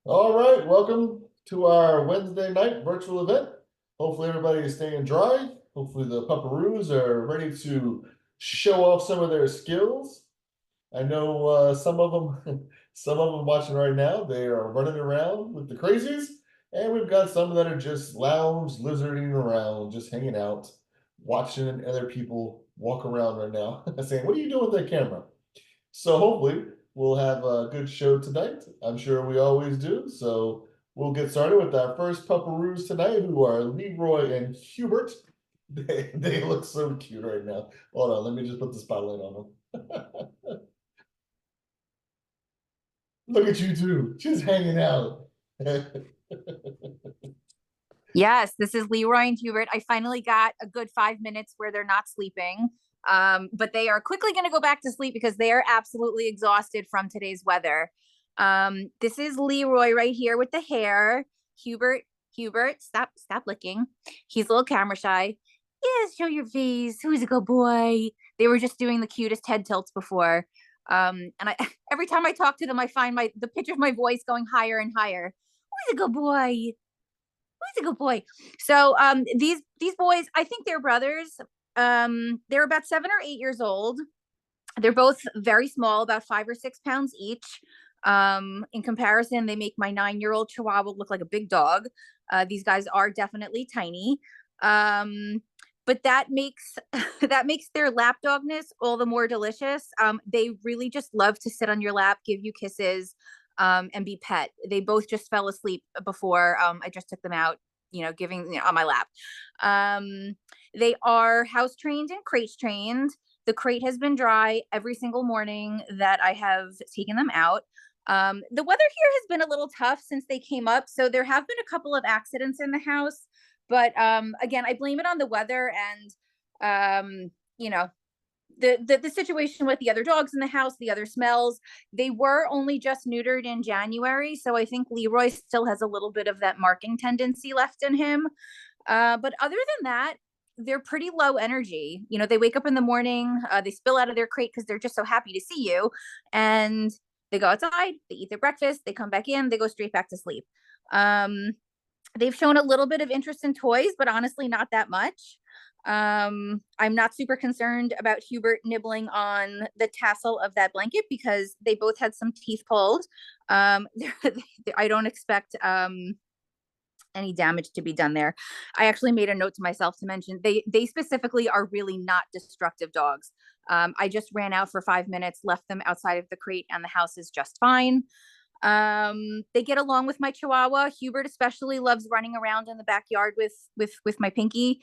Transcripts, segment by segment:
All right, welcome to our Wednesday night virtual event. Hopefully everybody is staying dry. Hopefully the pupperoos are ready to show off some of their skills. I know some of them, some of them watching right now, they are running around with the crazies, and we've got some that are just lounge lizarding around, just hanging out, watching other people walk around right now, saying, "What are you doing with that camera?" So hopefully we'll have a good show tonight. I'm sure we always do. So we'll get started with our first pupperoos tonight, who are Leroy and Hubert. They look so cute right now. Hold on, let me just put the spotlight on them. Look at you two, just hanging out. Yes, this is Leroy and Hubert. I finally got a good 5 minutes where they're not sleeping. But they are quickly going to go back to sleep because they are absolutely exhausted from today's weather. This is Leroy right here with the hair. Hubert, stop licking. He's a little camera shy. Yes, show your face. Who's a good boy? They were just doing the cutest head tilts before. And I every time I talk to them, I find the pitch of my voice going higher and higher. Who's a good boy? Who's a good boy? So these boys, I think they're brothers. They're about 7 or 8 years old. They're both very small, about 5 or 6 pounds each. In comparison, they make my 9-year-old Chihuahua look like a big dog. These guys are definitely tiny. But that makes that makes their lapdogness all the more delicious. They really just love to sit on your lap, give you kisses, and be pet. They both just fell asleep before I just took them out, giving on my lap. They are house trained and crate trained. The crate has been dry every single morning that I have taken them out. The weather here has been a little tough since they came up, so there have been a couple of accidents in the house. But again, I blame it on the weather and the situation with the other dogs in the house, the other smells. They were only just neutered in January, so I think Leroy still has a little bit of that marking tendency left in him. But other than that, they're pretty low energy. They wake up in the morning, they spill out of their crate because they're just so happy to see you, and they go outside, they eat their breakfast, they come back in, they go straight back to sleep. They've shown a little bit of interest in toys, but honestly, not that much. I'm not super concerned about Hubert nibbling on the tassel of that blanket because they both had some teeth pulled. I don't expect any damage to be done there. I actually made a note to myself to mention they specifically are really not destructive dogs. I just ran out for 5 minutes, left them outside of the crate, and the house is just fine. They get along with my Chihuahua. Hubert especially loves running around in the backyard with my Pinky.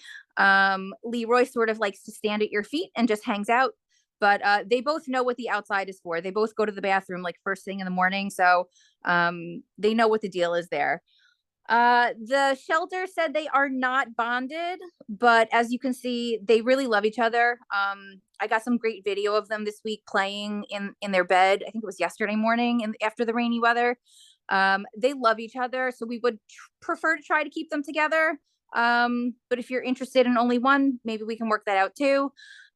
Leroy sort of likes to stand at your feet and just hangs out. But they both know what the outside is for. They both go to the bathroom like first thing in the morning, so they know what the deal is there. The shelter said they are not bonded, but as you can see, they really love each other. I got some great video of them this week playing in their bed. I think it was yesterday morning and after the rainy weather. They love each other, so we would prefer to try to keep them together. But if you're interested in only one, maybe we can work that out too.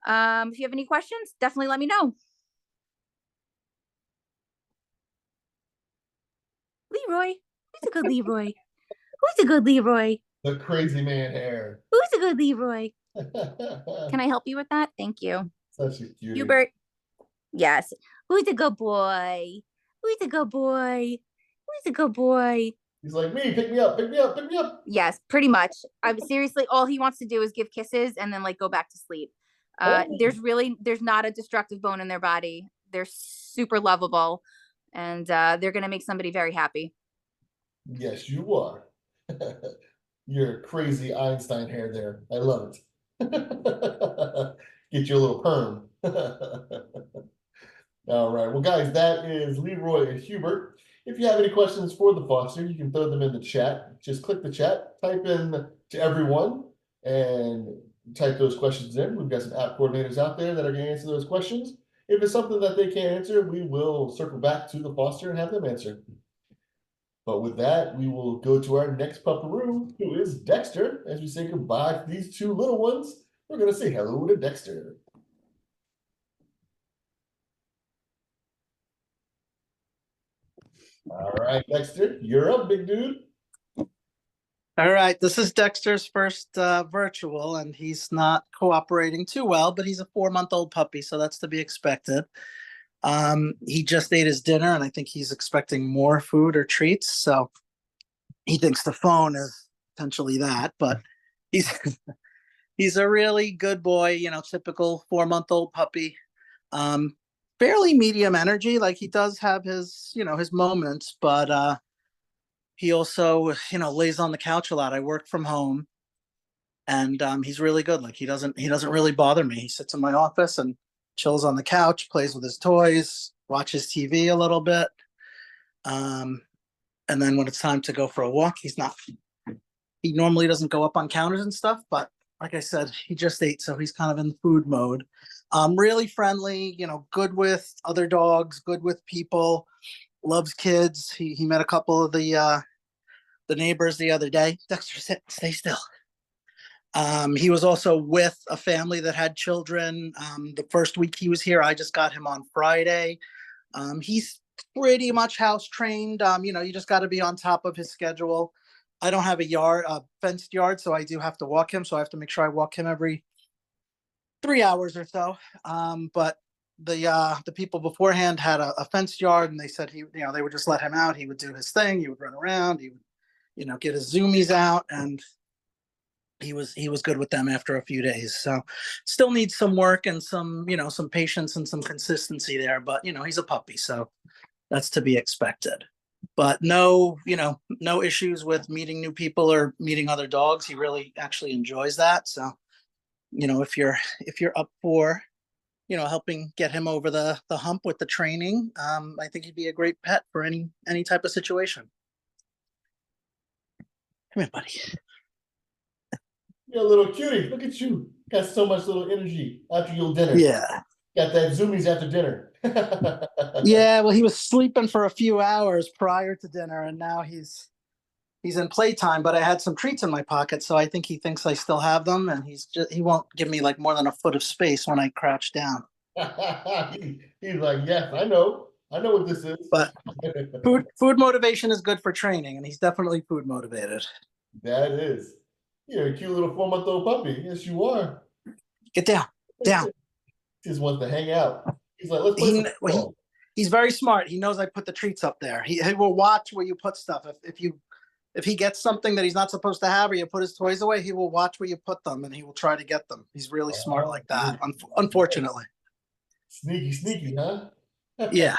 If you have any questions, definitely let me know. Leroy, who's a good Leroy? Who's a good Leroy? The crazy man hair. Who's a good Leroy? Can I help you with that? Thank you. Such a cutie. Hubert. Yes. Who's a good boy? Who's a good boy? Who's a good boy? He's like me, pick me up, pick me up, pick me up. Yes, pretty much. I'm seriously, all he wants to do is give kisses and then like go back to sleep. There's not a destructive bone in their body. They're super lovable, and they're gonna make somebody very happy. Yes, you are. Your crazy Einstein hair there. I love it. Get you a little perm. All right. Well, guys, that is Leroy and Hubert. If you have any questions for the foster, you can throw them in the chat. Just click the chat, type in to everyone, and type those questions in. We've got some app coordinators out there that are going to answer those questions. If it's something that they can't answer, we will circle back to the foster and have them answer. But with that, we will go to our next pupperoo, who is Dexter. As we say goodbye to these two little ones, we're going to say hello to Dexter. All right, Dexter, you're up, big dude. All right, this is Dexter's first virtual, and he's not cooperating too well, but he's a 4-month-old puppy, so that's to be expected. He just ate his dinner, and I think he's expecting more food or treats, so he thinks the phone is potentially that, but he's he's a really good boy, typical 4-month-old puppy. Fairly medium energy, like he does have his moments, but he also, lays on the couch a lot. I work from home, and he's really good. Like he doesn't really bother me. He sits in my office and chills on the couch, plays with his toys, watches TV a little bit. And then when it's time to go for a walk, he normally doesn't go up on counters and stuff, but like I said, he just ate, so he's kind of in food mode. Really friendly, good with other dogs, good with people, loves kids. He met a couple of the neighbors the other day. Dexter, stay still. He was also with a family that had children. The first week he was here, I just got him on Friday. He's pretty much house trained. You just got to be on top of his schedule. I don't have a fenced yard, so I do have to walk him. So I have to make sure I walk him every 3 hours or so. But the people beforehand had a fenced yard, and they said they would just let him out. He would do his thing. He would run around. He would, get his zoomies out, and he was good with them after a few days. So still needs some work and some patience and some consistency there. But he's a puppy, so that's to be expected. But no issues with meeting new people or meeting other dogs. He really actually enjoys that. So, if you're up for, helping get him over the hump with the training, I think he'd be a great pet for any type of situation. Come here, buddy. You're a little cutie. Look at you. Got so much little energy after your dinner. Yeah. Got that zoomies after dinner. Yeah, well, he was sleeping for a few hours prior to dinner, and now he's in playtime, but I had some treats in my pocket, so I think he thinks I still have them, and he won't give me like more than a foot of space when I crouch down. He's like, yes, I know what this is. But food motivation is good for training, and he's definitely food motivated. That is. You're a cute little 4-month-old puppy. Yes, you are. Get down. He just wants to hang out. He's like, let's play some he's very smart. He knows I put the treats up there. He will watch where you put stuff. If he gets something that he's not supposed to have, or you put his toys away, he will watch where you put them, and he will try to get them. He's really smart like that, unfortunately. Sneaky, huh? Yeah.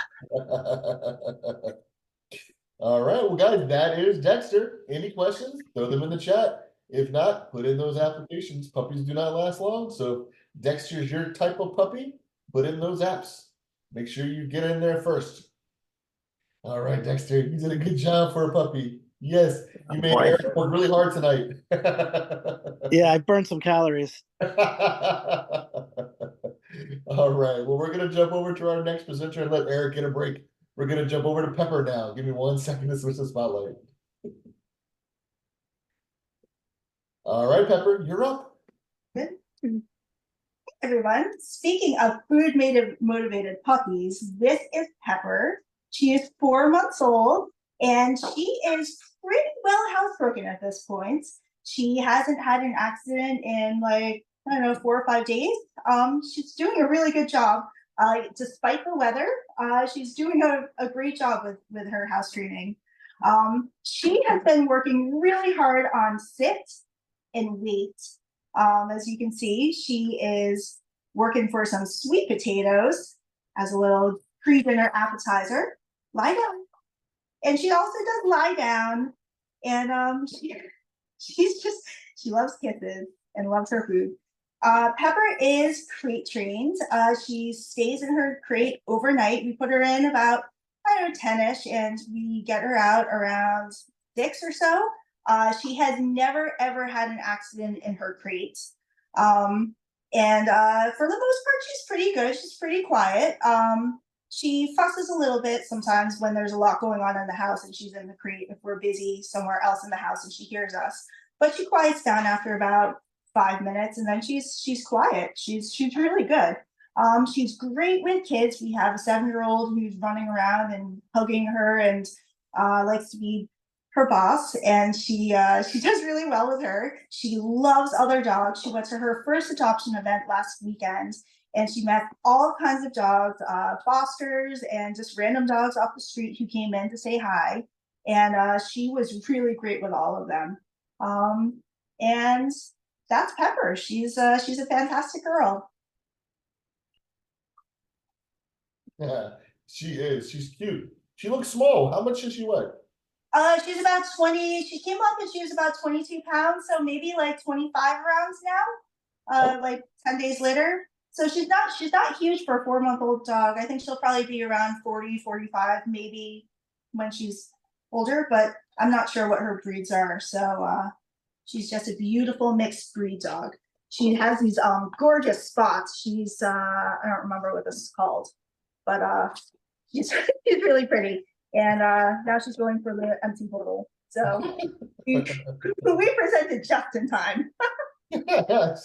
All right, well, guys, that is Dexter. Any questions? Throw them in the chat. If not, put in those applications. Puppies do not last long, so if Dexter's your type of puppy, put in those apps. Make sure you get in there first. All right, Dexter, you did a good job for a puppy. Yes, you made Eric work really hard tonight. Yeah, I burned some calories. All right, well, we're going to jump over to our next presenter and let Eric get a break. We're going to jump over to Pepper now. Give me 1 second to switch the spotlight. All right, Pepper, you're up. Good. Hey, everyone. Speaking of food motivated puppies, this is Pepper. She is 4 months old, and she is pretty well housebroken at this point. She hasn't had an accident in 4 or 5 days. She's doing a really good job. Despite the weather, she's doing a great job with her house training. She has been working really hard on sit and wait. As you can see, she is working for some sweet potatoes as a little pre-dinner appetizer. Lie down. And she also does lie down. And she loves kisses and loves her food. Pepper is crate trained. She stays in her crate overnight. We put her in about 10-ish, and we get her out around 6 or so. She has never ever had an accident in her crate. And for the most part, she's pretty good. She's pretty quiet. She fusses a little bit sometimes when there's a lot going on in the house and she's in the crate, if we're busy somewhere else in the house and she hears us. But she quiets down after about 5 minutes, and then she's quiet. She's really good. She's great with kids. We have a 7-year-old who's running around and hugging her and likes to be her boss, and she does really well with her. She loves other dogs. She went to her first adoption event last weekend, and she met all kinds of dogs, fosters and just random dogs off the street who came in to say hi. And she was really great with all of them. And that's Pepper. She's a fantastic girl. Yeah, she is. She's cute. She looks small. How much does she weigh? She's about 20. She came up and she was about 22 pounds, so maybe like 25 rounds now. Like 10 days later. So she's not huge for a 4-month-old dog. I think she'll probably be around 40, 45, maybe when she's older, but I'm not sure what her breeds are. So she's just a beautiful mixed breed dog. She has these gorgeous spots. She's I don't remember what this is called, but she's she's really pretty. And now she's going for the empty bottle. So we presented just in time.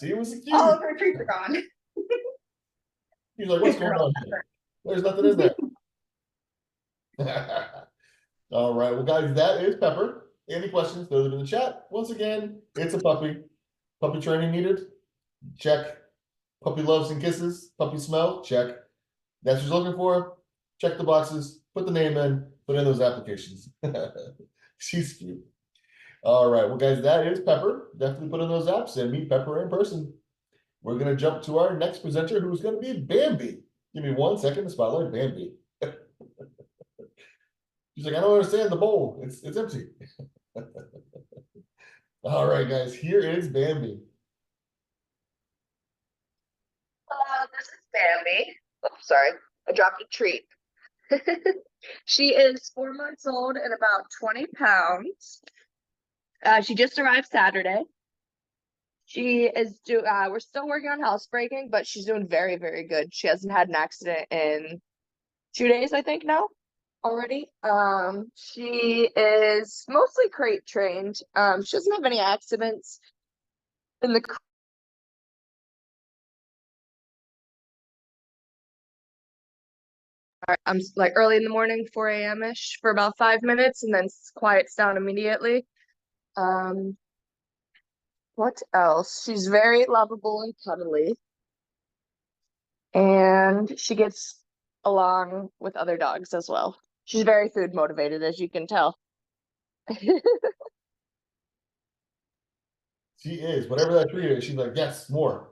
She was cute. All of her treats are gone. He's like, what's going on here? There's nothing in there. All right, well, guys, that is Pepper. Any questions, throw them in the chat. Once again, it's a puppy. Puppy training needed? Check. Puppy loves and kisses? Puppy smell? Check. That's what you're looking for? Check the boxes, put the name in, put in those applications. She's cute. All right, well, guys, that is Pepper. Definitely put in those apps and meet Pepper in person. We're going to jump to our next presenter, who's going to be Bambi. Give me 1 second to spotlight Bambi. She's like, I don't understand the bowl. It's empty. All right, guys, here is Bambi. Hello, this is Bambi. Oh, sorry, I dropped a treat. She is 4 months old and about 20 pounds. She just arrived Saturday. She is we're still working on housebreaking, but she's doing very, very good. She hasn't had an accident in 2 days, I think now already. She is mostly crate trained. She doesn't have any accidents in the I'm like early in the morning, 4 a.m. ish for about 5 minutes, and then quiets down immediately. What else? She's very lovable and cuddly, and she gets along with other dogs as well. She's very food motivated, as you can tell. She is. Whatever that treat is, she's like, yes, more.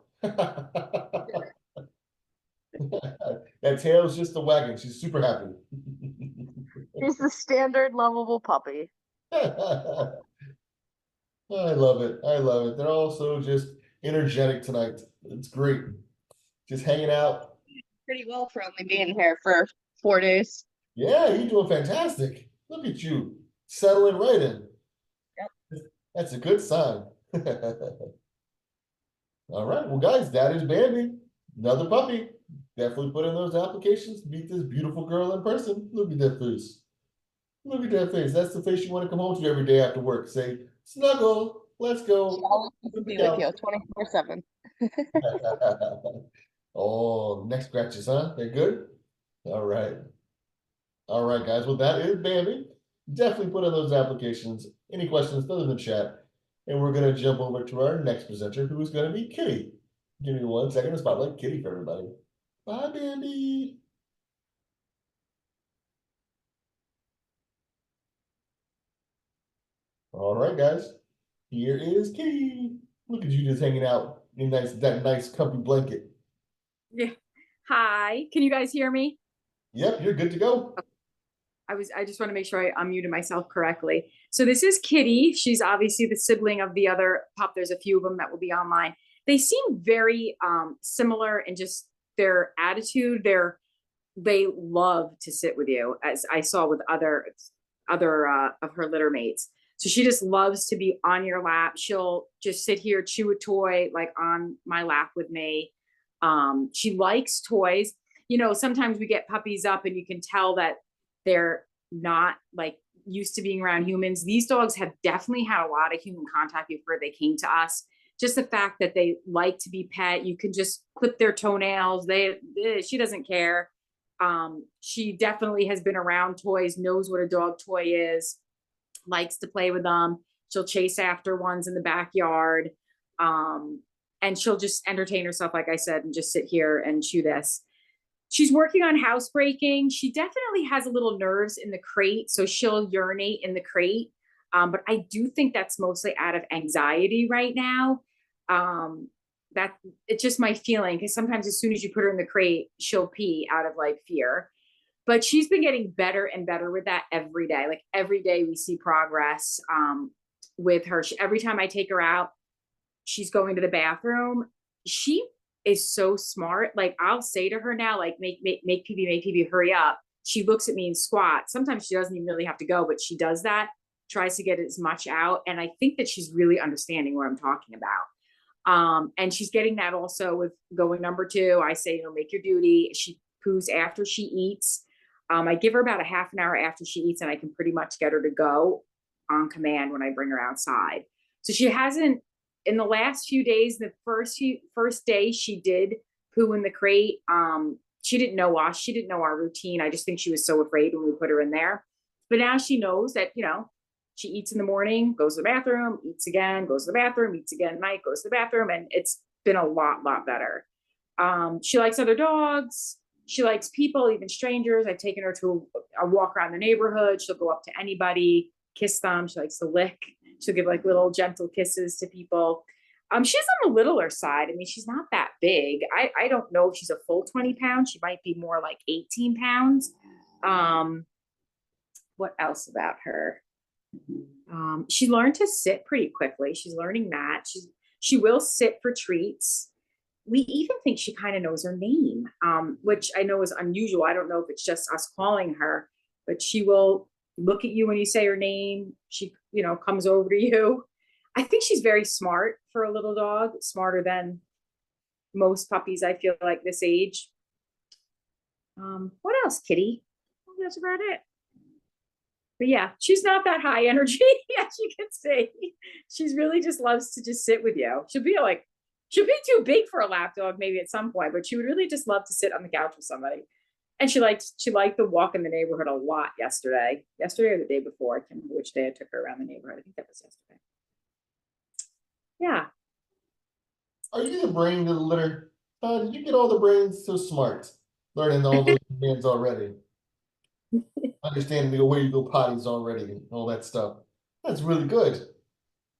That tail's just a wagging. She's super happy. She's the standard lovable puppy. I love it. I love it. They're all so just energetic tonight. It's great. Just hanging out. Pretty well for only being here for 4 days. Yeah, you're doing fantastic. Look at you settling right in. Yep. That's a good sign. All right, well, guys, that is Bambi, another puppy. Definitely put in those applications to meet this beautiful girl in person. Look at that face. Look at that face. That's the face you want to come home to every day after work. Say, snuggle, let's go. She always wants to be with you 24/7. Oh, neck scratches, huh? They're good? All right. All right, guys. Well, that is Bambi. Definitely put in those applications. Any questions, throw them in the chat. And we're going to jump over to our next presenter, who is going to be Kitty. Give me 1 second to spotlight Kitty for everybody. Bye, Bambi. All right, guys. Here is Kitty. Look at you just hanging out in that nice comfy blanket. Yeah. Hi. Can you guys hear me? Yep, you're good to go. I just want to make sure I unmuted myself correctly. So this is Kitty. She's obviously the sibling of the other pup. There's a few of them that will be online. They seem very similar in just their attitude. They love to sit with you, as I saw with other of her litter mates. So she just loves to be on your lap. She'll just sit here, chew a toy like on my lap with me. She likes toys. You know, sometimes we get puppies up and you can tell that they're not like used to being around humans. These dogs have definitely had a lot of human contact before they came to us. just the fact that they like to be pet, you can just clip their toenails. She doesn't care. She definitely has been around toys, knows what a dog toy is, likes to play with them. She'll chase after ones in the backyard. And she'll just entertain herself, like I said, and just sit here and chew this. She's working on housebreaking. She definitely has a little nerves in the crate, so she'll urinate in the crate. But I do think that's mostly out of anxiety right now. That it's just my feeling, because sometimes as soon as you put her in the crate, she'll pee out of like fear. But she's been getting better and better with that every day. Like every day we see progress with her. Every time I take her out, she's going to the bathroom. She is so smart. Like I'll say to her now, like make pee, hurry up. She looks at me and squats. Sometimes she doesn't even really have to go, but she does that, tries to get as much out. And I think that she's really understanding what I'm talking about. And she's getting that also with going number 2. I say, make your duty. She poos after she eats. I give her about a half an hour after she eats, and I can pretty much get her to go on command when I bring her outside. So she hasn't, in the last few days, the first day she did poo in the crate. She didn't know us. She didn't know our routine. I just think she was so afraid when we put her in there. But now she knows that, she eats in the morning, goes to the bathroom, eats again, goes to the bathroom, eats again at night, goes to the bathroom. And it's been a lot better. She likes other dogs. She likes people, even strangers. I've taken her to a walk around the neighborhood. She'll go up to anybody, kiss them. She likes to lick. She'll give like little gentle kisses to people. She's on the littler side. I mean, she's not that big. I don't know if she's a full 20 pounds. She might be more like 18 pounds. What else about her? She learned to sit pretty quickly. She's learning that. She will sit for treats. We even think she kind of knows her name, which I know is unusual. I don't know if it's just us calling her, but she will look at you when you say her name. She, comes over to you. I think she's very smart for a little dog, smarter than most puppies, I feel like, this age. What else, Kitty? Well, that's about it. But yeah, she's not that high energy, as you can see. She's really just loves to just sit with you. She'll be too big for a lap dog maybe at some point, but she would really just love to sit on the couch with somebody. And she liked the walk in the neighborhood a lot yesterday or the day before. I can't remember which day I took her around the neighborhood. I think that was yesterday. Yeah. Are you the brain of the litter? Did you get all the brains so smart? Learning all those commands already. Understanding the way you go potties already and all that stuff. That's really good.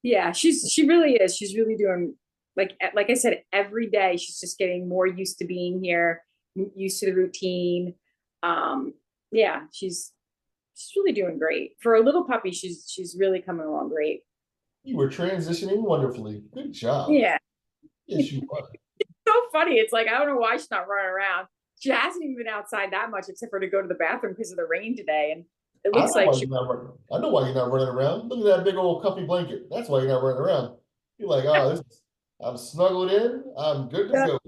Yeah, she really is. She's really doing, like I said, every day she's just getting more used to being here, used to the routine. Yeah, she's really doing great. For a little puppy, she's really coming along great. You were transitioning wonderfully. Good job. Yeah. Yes, you were. It's so funny. It's like, I don't know why she's not running around. She hasn't even been outside that much except for to go to the bathroom because of the rain today. And it looks like I know why you're not running around. Look at that big old comfy blanket. That's why you're not running around. You're like, I'm snuggled in. I'm good to go.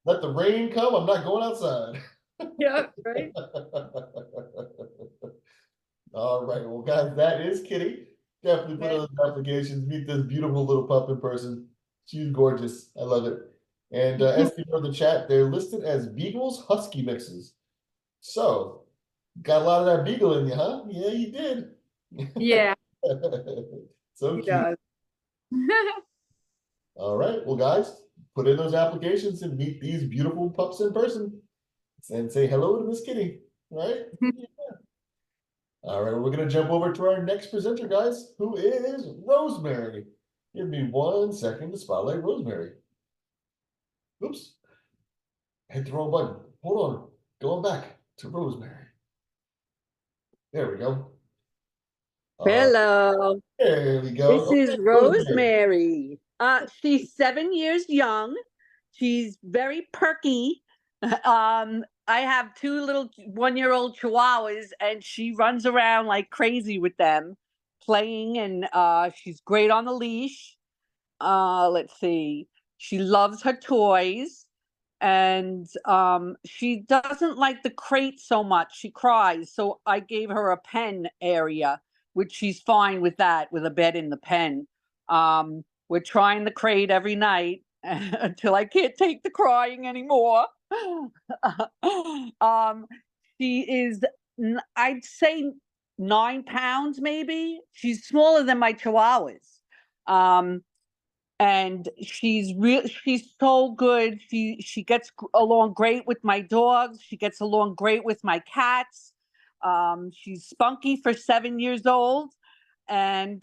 Let the rain come. I'm not going outside. Yeah, right. All right. Well, guys, that is Kitty. Definitely put on those applications. Meet this beautiful little pup in person. She's gorgeous. I love it. And as you know in the chat, they're listed as Beagles Husky mixes. So, got a lot of that Beagle in you, huh? Yeah, you did. Yeah. So He cute. does. All right. Well, guys, put in those applications and meet these beautiful pups in person. And say hello to Miss Kitty. Right? Yeah. All right. We're going to jump over to our next presenter, guys, who is Rosemary. Give me 1 second to spotlight Rosemary. Oops. Hit the wrong button. Hold on. Going back to Rosemary. There we go. Hello. There we go. This is Rosemary. She's 7 years young. She's very perky. I have 2 little 1-year-old chihuahuas, and she runs around like crazy with them, playing, and she's great on the leash. Let's see. She loves her toys, and she doesn't like the crate so much. She cries, so I gave her a pen area, which she's fine with that, with a bed in the pen. we're trying the crate every night until I can't take the crying anymore. She is, I'd say 9 pounds maybe. She's smaller than my Chihuahuas. And she's so good. She gets along great with my dogs. She gets along great with my cats. She's spunky for 7 years old, and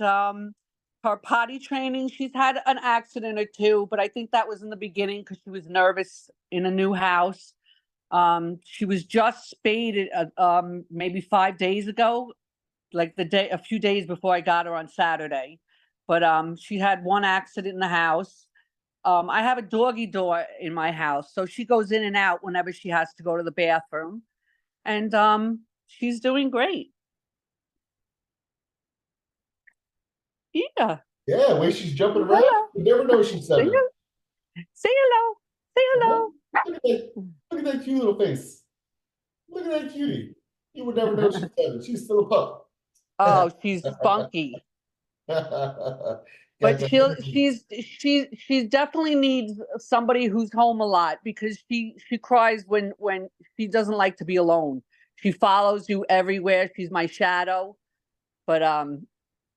her potty training, she's had an accident or two, but I think that was in the beginning because she was nervous in a new house. She was just spaded maybe 5 days ago, like a few days before I got her on Saturday. But she had one accident in the house. I have a doggy door in my house, so she goes in and out whenever she has to go to the bathroom. And she's doing great. Yeah. Yeah, the way she's jumping around, Hello. you never know she's 7. Say hello. Say hello. Look at that cute little face. Look at that cutie. You would never know she's 7. She's still a pup. Oh, she's spunky. But she definitely needs somebody who's home a lot, because she cries when she doesn't like to be alone. She follows you everywhere. She's my shadow. But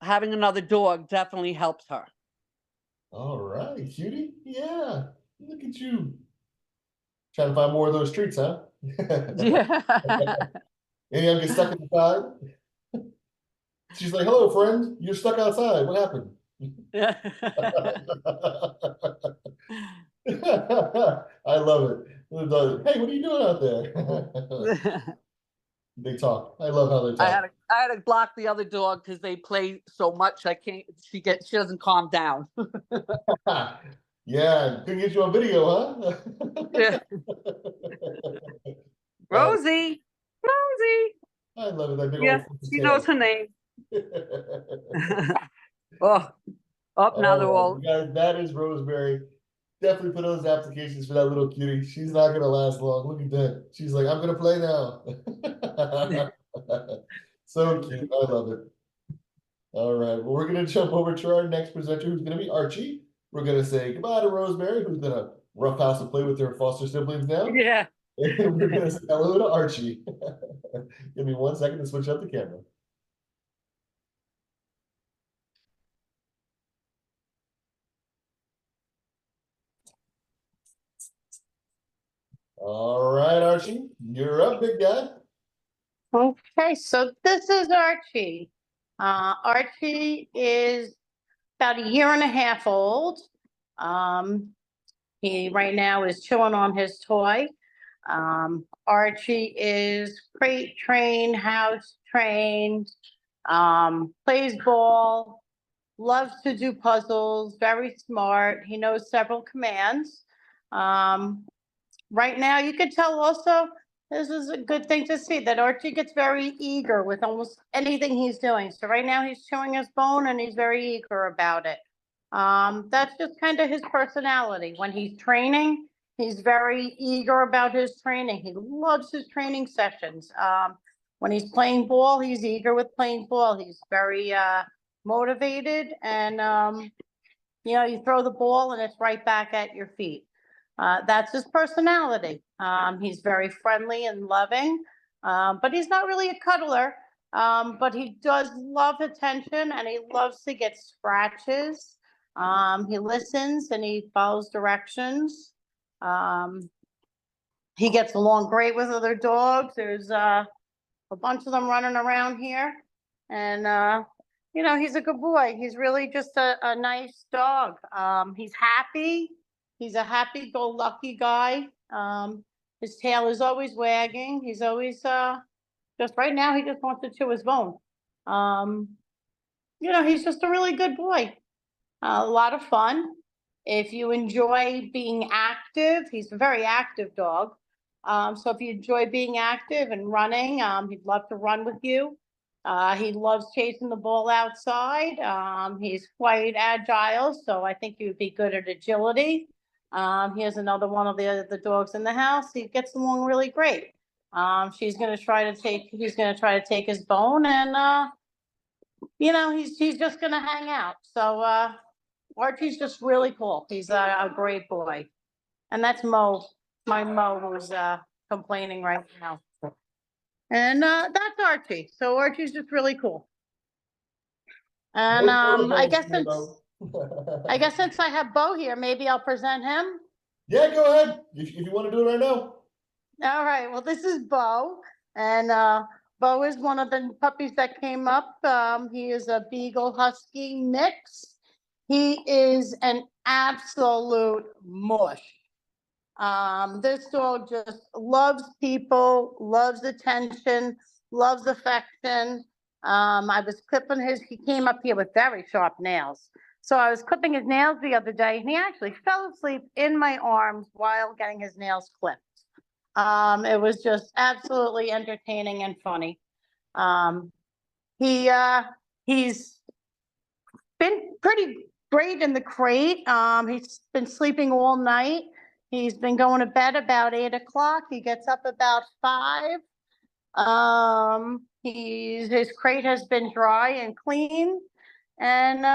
having another dog definitely helps her. All right, cutie. Yeah, look at you. Trying to find more of those treats, huh? Yeah. Any of them get stuck inside? She's like, hello, friend. You're stuck outside. What happened? I love it. Hey, what are you doing out there? They talk. I love how they talk. I had to block the other dog because they play so much. I can't. She doesn't calm down. Yeah, couldn't get you on video, huh? Yeah. Rosie. I love it. That big Yes, old she knows her name. Oh, up now they're all. Guys, that is Rosemary. Definitely put those applications for that little cutie. She's not gonna last long. Look at that. She's like, I'm gonna play now. So cute. I love it. All right. Well, we're gonna jump over to our next presenter, who's gonna be Archie. We're gonna say goodbye to Rosemary, who's gonna roughhouse and play with her foster siblings now. Yeah. And we're gonna say hello to Archie. Give me 1 second to switch up the camera. All right, Archie, you're up, big guy. Okay, so this is Archie. Archie is about 1.5 years old. He right now is chewing on his toy. Archie is crate trained, house trained, plays ball, loves to do puzzles, very smart. He knows several commands. Right now, you could tell also, this is a good thing to see, that Archie gets very eager with almost anything he's doing. So right now he's chewing his bone and he's very eager about it. That's just kind of his personality. When he's training, he's very eager about his training. He loves his training sessions. When he's playing ball, he's eager with playing ball. He's very motivated, and you throw the ball and it's right back at your feet. That's his personality. He's very friendly and loving, but he's not really a cuddler. But he does love attention and he loves to get scratches. He listens and he follows directions. He gets along great with other dogs. There's a bunch of them running around here, and he's a good boy. He's really just a nice dog. He's happy. He's a happy-go-lucky guy. His tail is always wagging. He's always just right now. He just wants to chew his bone. He's just a really good boy. A lot of fun. If you enjoy being active, he's a very active dog. So if you enjoy being active and running, he'd love to run with you. He loves chasing the ball outside. He's quite agile, so I think he would be good at agility. Here's another one of the dogs in the house. He gets along really great. He's gonna try to take his bone, and he's just gonna hang out. So Archie's just really cool. He's a great boy. And that's Mo, my Mo who's complaining right now. And that's Archie. So Archie's just really cool. And I guess since I have Bo here, maybe I'll present him. Yeah, go ahead. If you want to do it right now. All right, well, this is Bo, and Bo is one of the puppies that came up. He is a Beagle Husky mix. He is an absolute mush. This dog just loves people, loves attention, loves affection. I was clipping he came up here with very sharp nails. So I was clipping his nails the other day, and he actually fell asleep in my arms while getting his nails clipped. It was just absolutely entertaining and funny. He's been pretty great in the crate. He's been sleeping all night. He's been going to bed about 8 o'clock. He gets up about 5. His crate has been dry and clean, and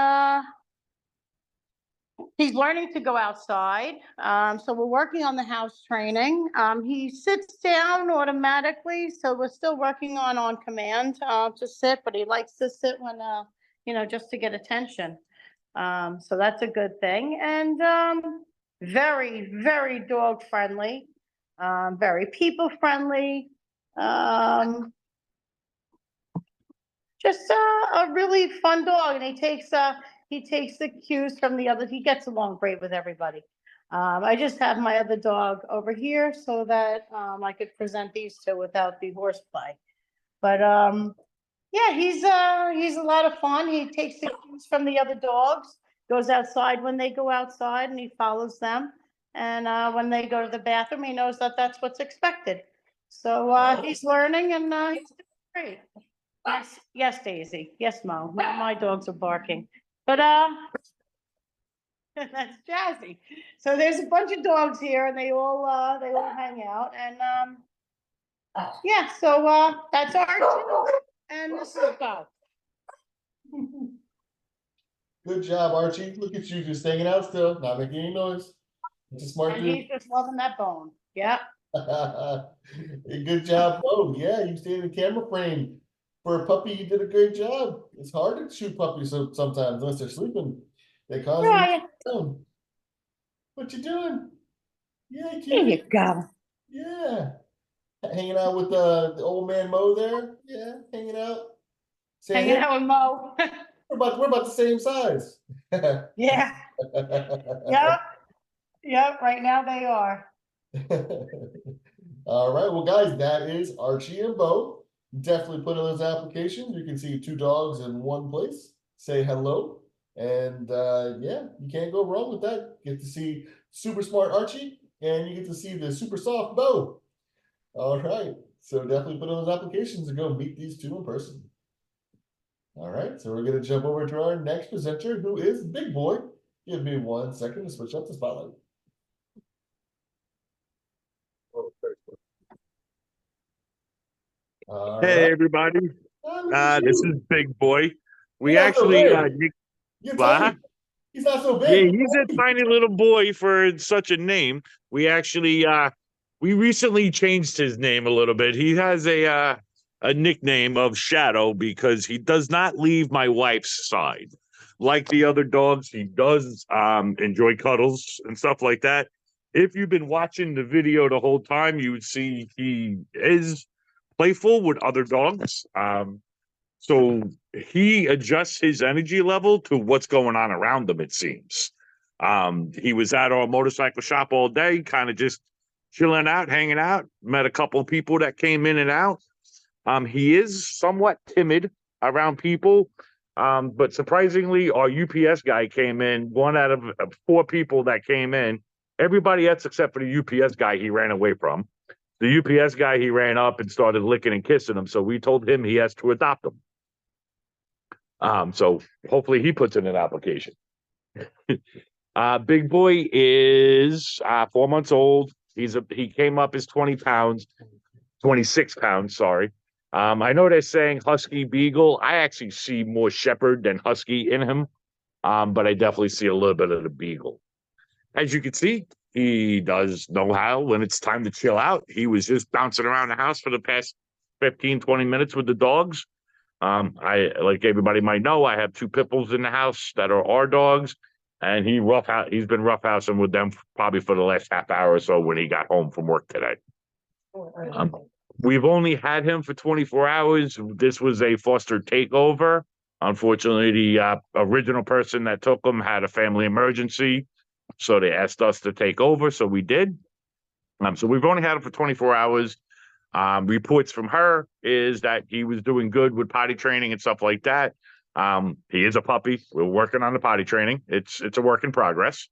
he's learning to go outside. So we're working on the house training. He sits down automatically, so we're still working on command to sit, but he likes to sit when just to get attention. So that's a good thing. And very, very dog friendly, very people friendly. Just a really fun dog, and he takes the cues from the other. He gets along great with everybody. I just have my other dog over here so that I could present these two without the horseplay. But yeah, he's a lot of fun. He takes the cues from the other dogs, goes outside when they go outside, and he follows them. And when they go to the bathroom, he knows that that's what's expected. So he's learning, and he's doing great. Yes, Daisy. Yes, Mo. My dogs are barking. But that's Jazzy. So there's a bunch of dogs here, and they all hang out. And yeah, so that's Archie, and this is Bo. Good job, Archie. Look at you just hanging out still, not making any noise. It's a smart And dude. he's just loving that bone. Yep. Good job, Bo. Yeah, you stayed in the camera frame. For a puppy, you did a great job. It's hard to shoot puppies sometimes unless they're sleeping. They constantly Right. down. What you doing? Yeah, Here cute. you go. Yeah. Hanging out with the old man Mo there. Yeah, hanging out. Saying, Hanging hey, out with Mo. we're about the same size. Yeah. Yep. Yep. Right now they are. All right, well, guys, that is Archie and Bo. Definitely put in those applications. You can see 2 dogs in one place. Say hello, and yeah, you can't go wrong with that. Get to see super smart Archie, and you get to see the super soft Bo. All right, so definitely put in those applications and go meet these 2 in person. All right, so we're gonna jump over to our next presenter, who is Big Boy. Give me 1 second to switch up the spotlight. All Hey right. everybody, Look at this you. is Big Boy. We You're not so actually, big. You're tiny. He's not so big. yeah, he's a tiny little boy for such a name. We actually, we recently changed his name a little bit. He has a nickname of Shadow because he does not leave my wife's side. Like the other dogs, he does enjoy cuddles and stuff like that. If you've been watching the video the whole time, you would see he is playful with other dogs. So he adjusts his energy level to what's going on around him, it seems. He was at our motorcycle shop all day, kind of just chilling out, hanging out, met a couple of people that came in and out. He is somewhat timid around people. But surprisingly, our UPS guy came in, 1 out of 4 people that came in. Everybody else except for the UPS guy he ran away from. The UPS guy, he ran up and started licking and kissing him. So we told him he has to adopt him. So hopefully he puts in an application. Big Boy is 4 months old. He came up as 20 pounds, 26 pounds, sorry. I know they're saying Husky Beagle. I actually see more Shepherd than Husky in him. But I definitely see a little bit of the beagle. As you can see, he does know how when it's time to chill out. He was just bouncing around the house for the past 15, 20 minutes with the dogs. I, like everybody might know, I have two pit bulls in the house that are our dogs, and he's been roughhousing with them probably for the last half hour or so when he got home from work today. We've only had him for 24 hours. This was a foster takeover. Unfortunately, the original person that took him had a family emergency, so they asked us to take over, so we did. So we've only had him for 24 hours. Reports from her is that he was doing good with potty training and stuff like that. He is a puppy. We're working on the potty training. It's a work in progress.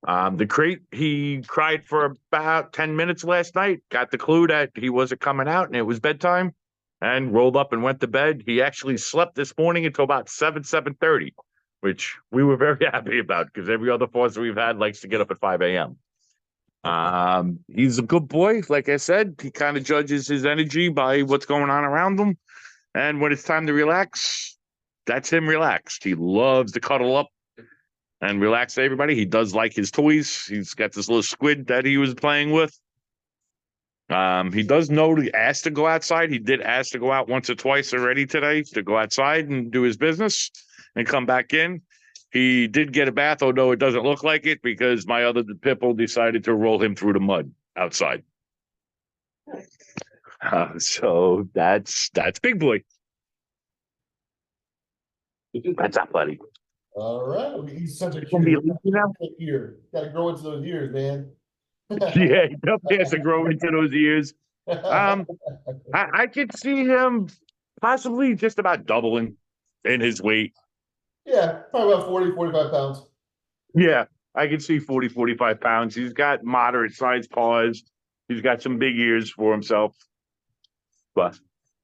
The crate, he cried for about 10 minutes last night, got the clue that he wasn't coming out and it was bedtime, and rolled up and went to bed. He actually slept this morning until about 7:30, which we were very happy about because every other foster we've had likes to get up at 5 a.m. He's a good boy. Like I said, he kind of judges his energy by what's going on around him. And when it's time to relax, that's him relaxed. He loves to cuddle up and relax everybody. He does like his toys. He's got this little squid that he was playing with. He does know to ask to go outside. He did ask to go out once or twice already today to go outside and do his business and come back in. He did get a bath, although it doesn't look like it because my other pit bull decided to roll him through the mud outside. So that's big boy. What's up, buddy? All right. He's such a Gonna be cute leaky now? ear. Got to grow into those ears, man. Yeah, he definitely has to grow into those ears. I could see him possibly just about doubling in his weight. Yeah, probably about 40, 45 pounds. Yeah, I could see 40, 45 pounds. He's got moderate sized paws. He's got some big ears for himself. But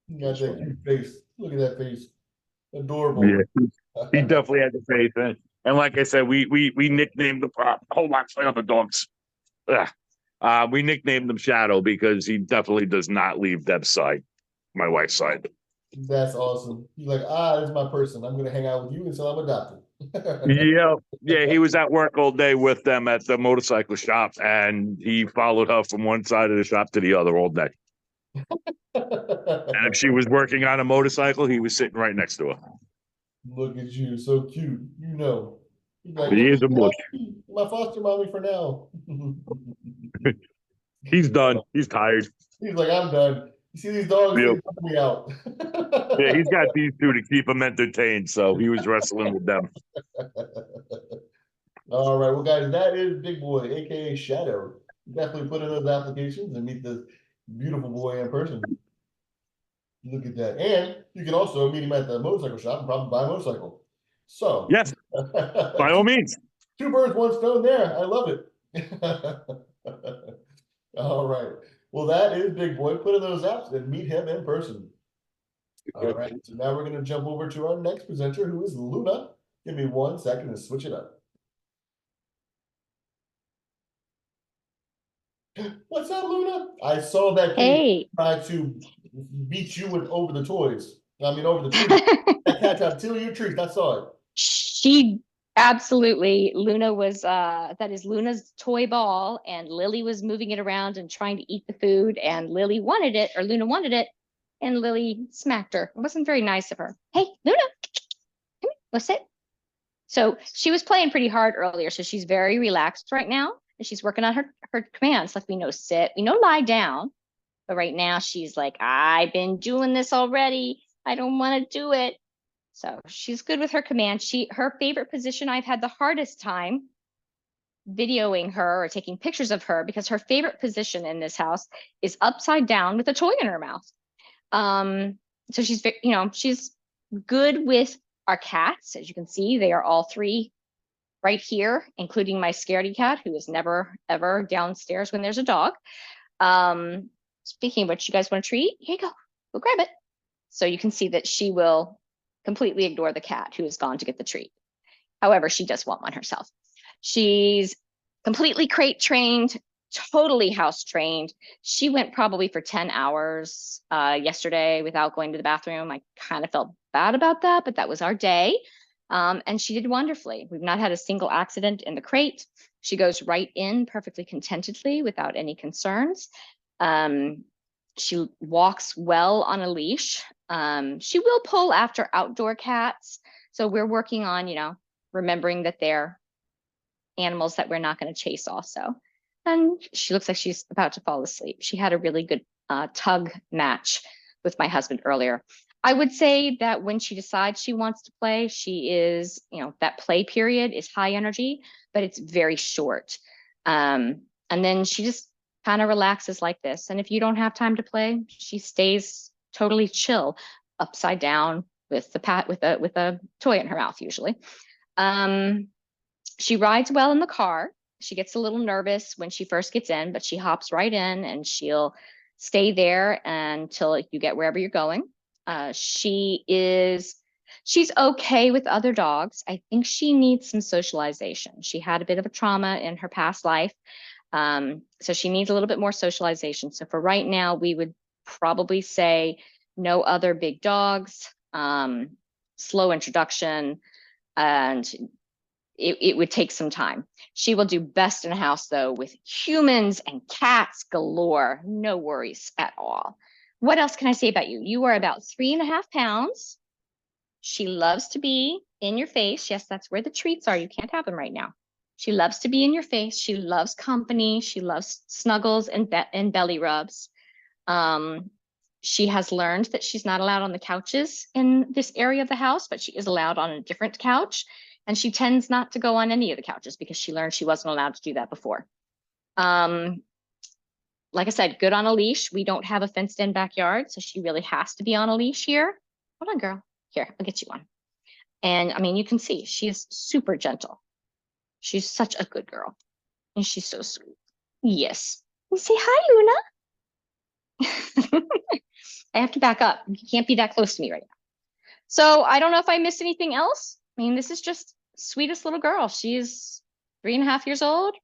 He got that cute face. Look at that face. Adorable. yeah, he definitely had the faith. And like I said, we nicknamed the hold on, sorry, the dogs. We nicknamed him Shadow because he definitely does not leave Deb's side, my wife's side. That's awesome. He's like, this is my person. I'm gonna hang out with you until I'm adopted. Yeah, he was at work all day with them at the motorcycle shop, and he followed her from one side of the shop to the other all day. And if she was working on a motorcycle, he was sitting right next to her. Look at you, so cute. You know. He's like, He is a bush. my foster mommy for now. He's done. He's tired. He's like, I'm done. You see these dogs, Yep. they put me out. Yeah, he's got these two to keep him entertained, so he was wrestling with them. All right, well, guys, that is Big Boy, aka Shadow. Definitely put in those applications and meet this beautiful boy in person. Look at that. And you can also meet him at the motorcycle shop and probably buy a motorcycle. So, Yes, by all means. two birds, one stone there. I love it. All right. Well, that is Big Boy. Put in those apps and meet him in person. All right. So now we're going to jump over to our next presenter, who is Luna. Give me 1 second to switch it up. What's up, Luna? I saw that kid try to beat you with over the toys. I mean, over the trees. That cat tried to steal your treats. I saw it. She absolutely, Luna was, that is Luna's toy ball, and Lily was moving it around and trying to eat the food, and Lily wanted it, or Luna wanted it, and Lily smacked her. It wasn't very nice of her. Hey, Luna, come here, let's sit. So she was playing pretty hard earlier, so she's very relaxed right now, and she's working on her commands. Like, we know sit, we know lie down, but right now she's like, I've been doing this already. I don't want to do it. So she's good with her command. Her favorite position, I've had the hardest time videoing her or taking pictures of her because her favorite position in this house is upside down with a toy in her mouth. So she's, she's good with our cats. As you can see, they are all three right here, including my scaredy cat, who is never, ever downstairs when there's a dog. Speaking of which, you guys want a treat? Here you go. Go grab it. So you can see that she will completely ignore the cat who has gone to get the treat. However, she does want one herself. She's completely crate trained, totally house trained. She went probably for 10 hours yesterday without going to the bathroom. I kind of felt bad about that, but that was our day. And she did wonderfully. We've not had a single accident in the crate. She goes right in perfectly contentedly without any concerns. She walks well on a leash. She will pull after outdoor cats. So we're working on, remembering that they're animals that we're not going to chase also. And she looks like she's about to fall asleep. She had a really good tug match with my husband earlier. I would say that when she decides she wants to play, she is, that play period is high energy, but it's very short. And then she just kind of relaxes like this. And if you don't have time to play, she stays totally chill, upside down with a toy in her mouth usually. She rides well in the car. She gets a little nervous when she first gets in, but she hops right in and she'll stay there until you get wherever you're going. She's okay with other dogs. I think she needs some socialization. She had a bit of a trauma in her past life. So she needs a little bit more socialization. So for right now, we would probably say no other big dogs, slow introduction, and it would take some time. She will do best in a house though with humans and cats galore. No worries at all. What else can I say about you? You are about 3.5 pounds. She loves to be in your face. Yes, that's where the treats are. You can't have them right now. She loves to be in your face. She loves company. She loves snuggles and belly rubs. She has learned that she's not allowed on the couches in this area of the house, but she is allowed on a different couch. And she tends not to go on any of the couches because she learned she wasn't allowed to do that before. Like I said, good on a leash. We don't have a fenced in backyard, so she really has to be on a leash here. Hold on, girl. Here, I'll get you one. And I mean, you can see she is super gentle. She's such a good girl. And she's so sweet. Yes. You say hi, Luna. I have to back up. You can't be that close to me right now. So I don't know if I missed anything else. I mean, this is just sweetest little girl. She's 3.5 years old,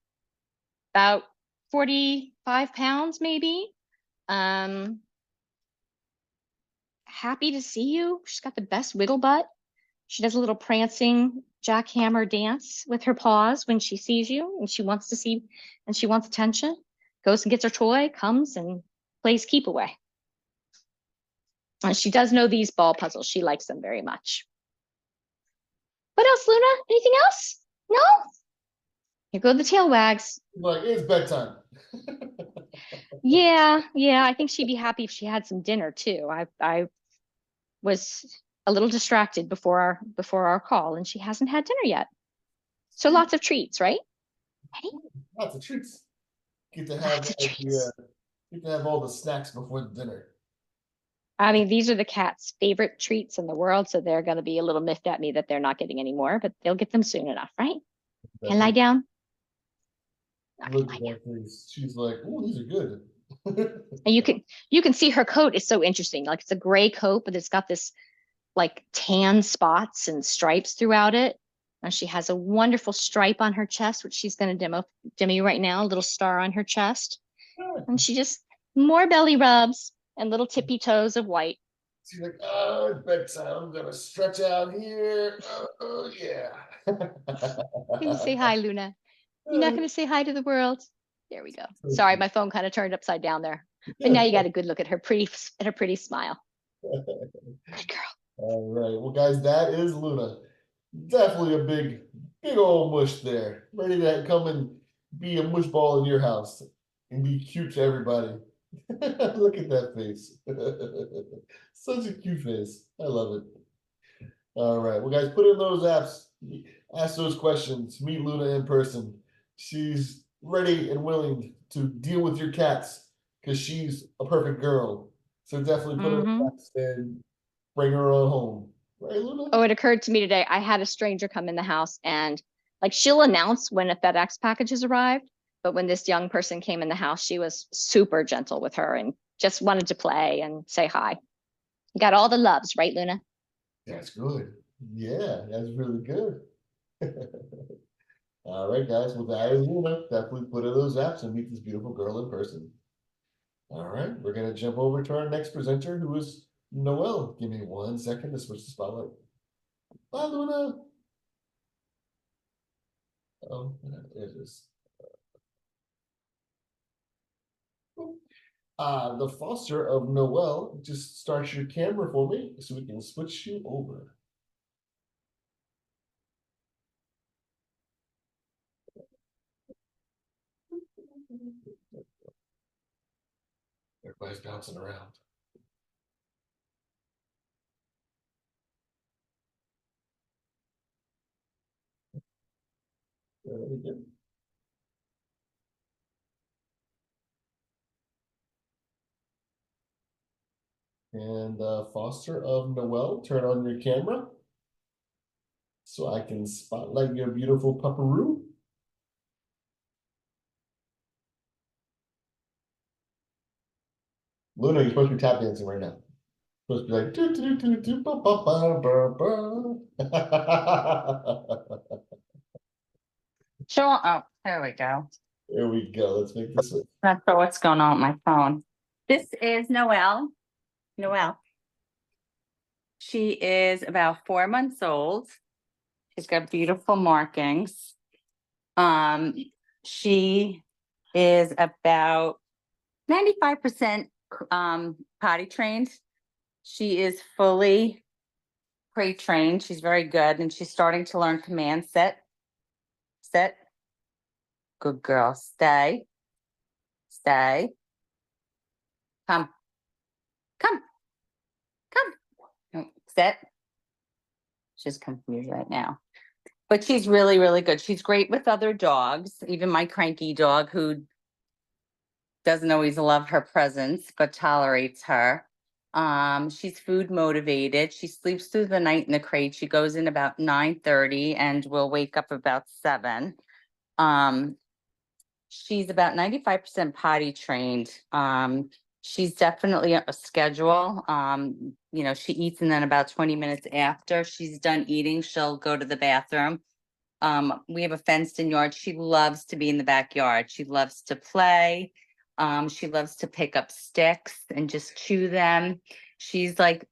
about 45 pounds maybe. Happy to see you. She's got the best wiggle butt. She does a little prancing jackhammer dance with her paws when she sees you and she wants to see and she wants attention. Goes and gets her toy, comes and plays keep away. And she does know these ball puzzles. She likes them very much. What else, Luna? Anything else? No? Here go the tail wags. Like, it's bedtime. Yeah, I think she'd be happy if she had some dinner too. I was a little distracted before our call, and she hasn't had dinner yet. So lots of treats, right? Ready? Lots of treats. Get to have get to have all the snacks before the dinner. I mean, these are the cat's favorite treats in the world, so they're going to be a little miffed at me that they're not getting any more, but they'll get them soon enough, right? And lie down. Look at that face. She's like, "Oh, these are good." And you can see her coat is so interesting. Like it's a gray coat, but it's got this like tan spots and stripes throughout it. And she has a wonderful stripe on her chest, which she's going to demo you right now. A little star on her chest, and she just more belly rubs and little tippy toes of white. She's like, "Oh, it's bedtime. I'm gonna stretch out here." Oh yeah. Can you say hi, Luna? You're not going to say hi to the world? There we go. Sorry, my phone kind of turned upside down there. But now you got a good look at her pretty smile. Good girl. All right. Well, guys, that is Luna. Definitely a big old mush there. Ready to come and be a mush ball in your house and be cute to everybody. Look at that face. Such a cute face. I love it. All right. Well, guys, put in those apps. Ask those questions. Meet Luna in person. She's ready and willing to deal with your cats because she's a perfect girl. So definitely put her in the apps and bring her on home. Right, Luna? Oh, it occurred to me today. I had a stranger come in the house and like she'll announce when a FedEx package has arrived. But when this young person came in the house, she was super gentle with her and just wanted to play and say hi. You got all the loves, right, Luna? That's good. Yeah, that's really good. All right, guys. Well, that is Luna. Definitely put in those apps and meet this beautiful girl in person. All right, we're gonna jump over to our next presenter, who is Noel. Give me 1 second to switch the spotlight. Bye, Luna. Oh, it is. The foster of Noel, just start your camera for me so we can switch you over. Everybody's bouncing around. There we go. And foster of Noel, turn on your camera so I can spotlight your beautiful pupperoo. Luna, you're supposed to be tap dancing right now. Supposed to be like do do do do ba ba ba ba ba. Sure. Oh, there we go. There we go. Let's make this. Not sure what's going on with my phone. This is Noel. Noel. She is about 4 months old. She's got beautiful markings. She is about 95% potty trained. She is fully crate trained. She's very good, and she's starting to learn command sit. Sit. Good girl. Stay. Stay. Come. Come. Come. No, sit. She's confused right now. But she's really, really good. She's great with other dogs, even my cranky dog who doesn't always love her presence, but tolerates her. She's food motivated. She sleeps through the night in the crate. She goes in about 9:30 and will wake up about 7. She's about 95% potty trained. She's definitely a schedule. She eats and then about 20 minutes after she's done eating, she'll go to the bathroom. We have a fenced in yard. She loves to be in the backyard. She loves to play. She loves to pick up sticks and just chew them. She's like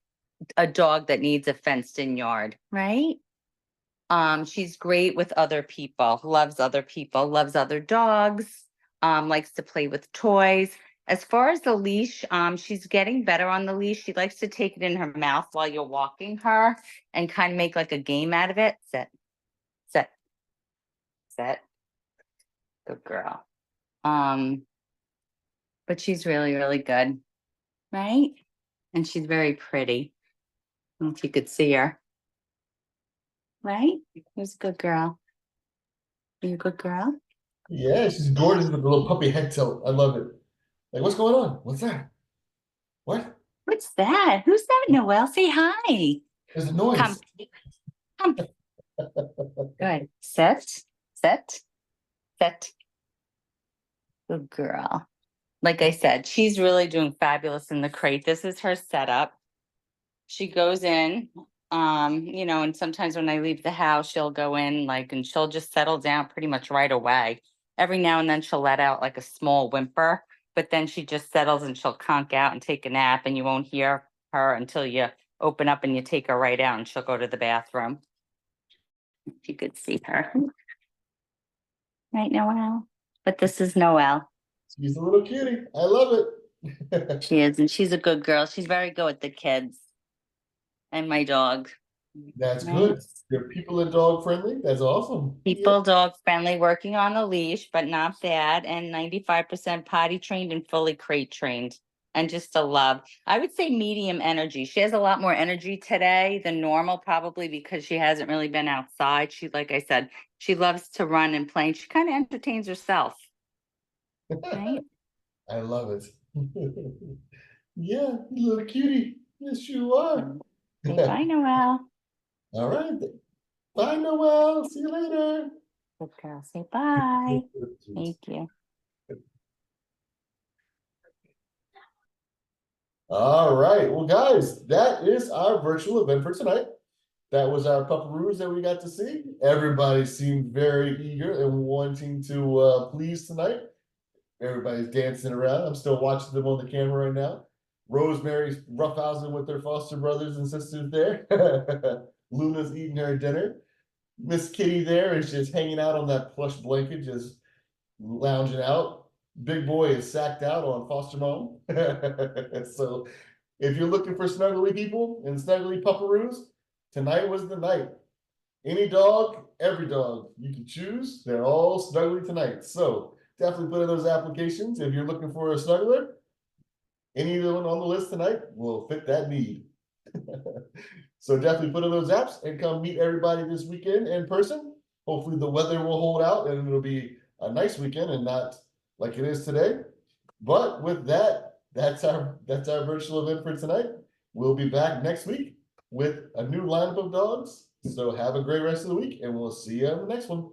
a dog that needs a fenced in yard, right? She's great with other people, loves other people, loves other dogs, likes to play with toys. As far as the leash, she's getting better on the leash. She likes to take it in her mouth while you're walking her and kind of make like a game out of it. Sit, sit, sit. Good girl. But she's really, really good, right? And she's very pretty. I don't know if you could see her. Right? Who's a good girl? Are you a good girl? Yeah, she's gorgeous with the little puppy head tilt. I love it. Like, what's going on? What's that? What? What's that? Who's that, Noel? Say hi. There's a noise. Come. Come. Good. Sit. Sit. Sit. Good girl. Like I said, she's really doing fabulous in the crate. This is her setup. She goes in, and sometimes when I leave the house, she'll go in and she'll just settle down pretty much right away. Every now and then she'll let out like a small whimper, but then she just settles and she'll conk out and take a nap, and you won't hear her until you open up and you take her right out and she'll go to the bathroom. If you could see her. Right, Noel? But this is Noel. She's a little cutie. I love it. She is, and she's a good girl. She's very good with the kids and my dog. That's Right? good. You're people and dog friendly. That's awesome. People, dog friendly, working on a leash, but not bad, and 95% potty trained and fully crate trained. And just a love. I would say medium energy. She has a lot more energy today than normal, probably because she hasn't really been outside. Like I said, she loves to run and play. And she kind of entertains herself. Right? I love it. Yeah, you little cutie. Yes, you are. Say bye, Noel. All right. Bye, Noel. See you later. Good girl. Say bye. Thank you. All right. Well, guys, that is our virtual event for tonight. That was our pupperoos that we got to see. Everybody seemed very eager and wanting to please tonight. Everybody's dancing around. I'm still watching them on the camera right now. Rosemary's roughhousing with their foster brothers and sisters there. Luna's eating her dinner. Miss Kitty there is just hanging out on that plush blanket, just lounging out. Big boy is sacked out on foster mom. So if you're looking for snuggly people and snuggly pupperoos, tonight was the night. Any dog, every dog you can choose, they're all snuggly tonight. So definitely put in those applications if you're looking for a snuggler. Anyone on the list tonight will fit that need. So definitely put in those apps and come meet everybody this weekend in person. Hopefully the weather will hold out and it'll be a nice weekend and not like it is today. But with that, that's our virtual event for tonight. We'll be back next week with a new lineup of dogs. So have a great rest of the week and we'll see you on the next one.